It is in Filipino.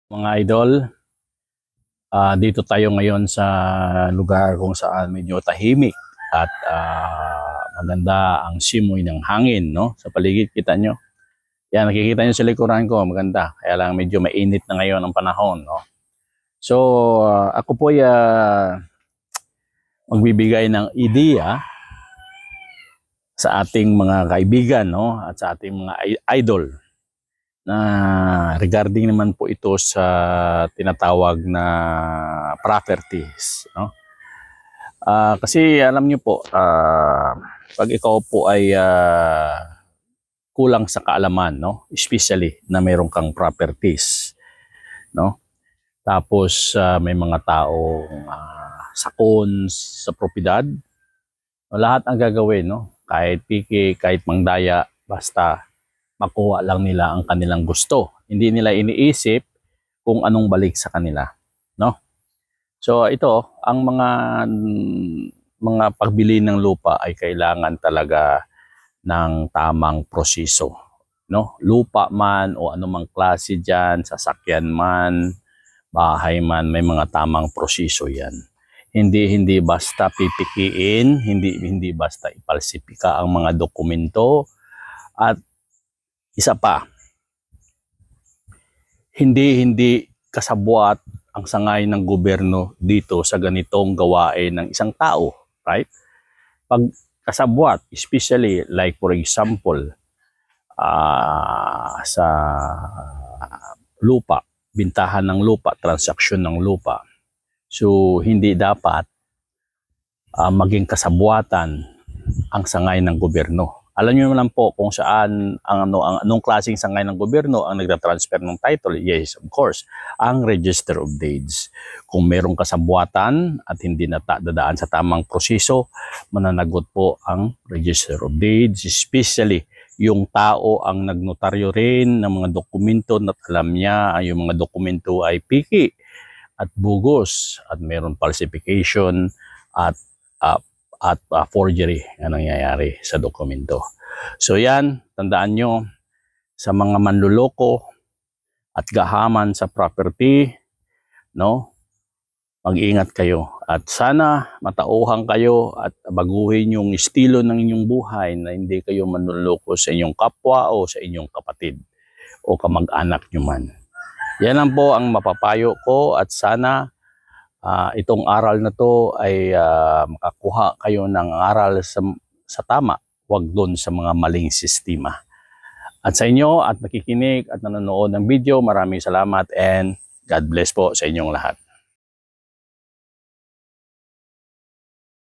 Mga idol, dito tayo ngayon sa lugar kung saan medyo tahimik at maganda ang simoy ng hangin, no? Sa paligid, kita nyo. Yan, nakikita nyo sa likuran ko, maganda. Kaya lang medyo mainit na ngayon ang panahon, no? So, ako po ay magbibigay ng ideya sa ating mga kaibigan, no? At sa ating mga idol na regarding naman po ito sa tinatawag na properties, no? Kasi alam niyo po, pag ikaw po ay kulang sa kaalaman, no? Especially na mayroon kang properties, no? Tapos may mga taong sakon sa propiedad, lahat ang gagawin, no? Kahit piki, kahit mangdaya, basta makuha lang nila ang kanilang gusto. Hindi nila iniisip kung anong balik sa kanila, no? So ito, ang mga pagbili ng lupa ay kailangan talaga ng tamang proseso, no? Lupa man o anumang klase diyan, sasakyan man, bahay man, may mga tamang proseso 'yan. Hindi basta pipikiin, hindi basta ipalsipika ang mga dokumento, at isa pa, hindi kasabwat ang sangay ng gobyerno dito sa ganitong gawain ng isang tao, right? Pag kasabwat, especially like for example, sa lupa, bintahan ng lupa, transaksyon ng lupa. So hindi dapat maging kasabwatan ang sangay ng gobyerno. Alam niyo naman po kung saan anong klaseng sangay ng gobyerno ang nagtra-transfer ng title. Yes, of course, ang Register of Deeds. Kung merong kasabwatan at hindi dadaan sa tamang proseso, mananagot po ang Register of Deeds, especially yung tao ang nagnotaryo rin ng mga dokumento na alam niya yung mga dokumento ay piki at bugos at meron falsification at forgery na nangyayari sa dokumento. So yan, tandaan nyo, sa mga manluloko at gahaman sa property, no, mag-ingat kayo. At sana matauhan kayo at baguhin yung estilo ng inyong buhay na hindi kayo manluloko sa inyong kapwa o sa inyong kapatid o kamag-anak nyo man. Yan lang po ang mapapayo ko, at sana itong aral na to ay makakuha kayo ng aral sa tama, wag doon sa mga maling sistema. At sa inyo at nakikinig at nanonood ng video, maraming salamat and God bless po sa inyong lahat.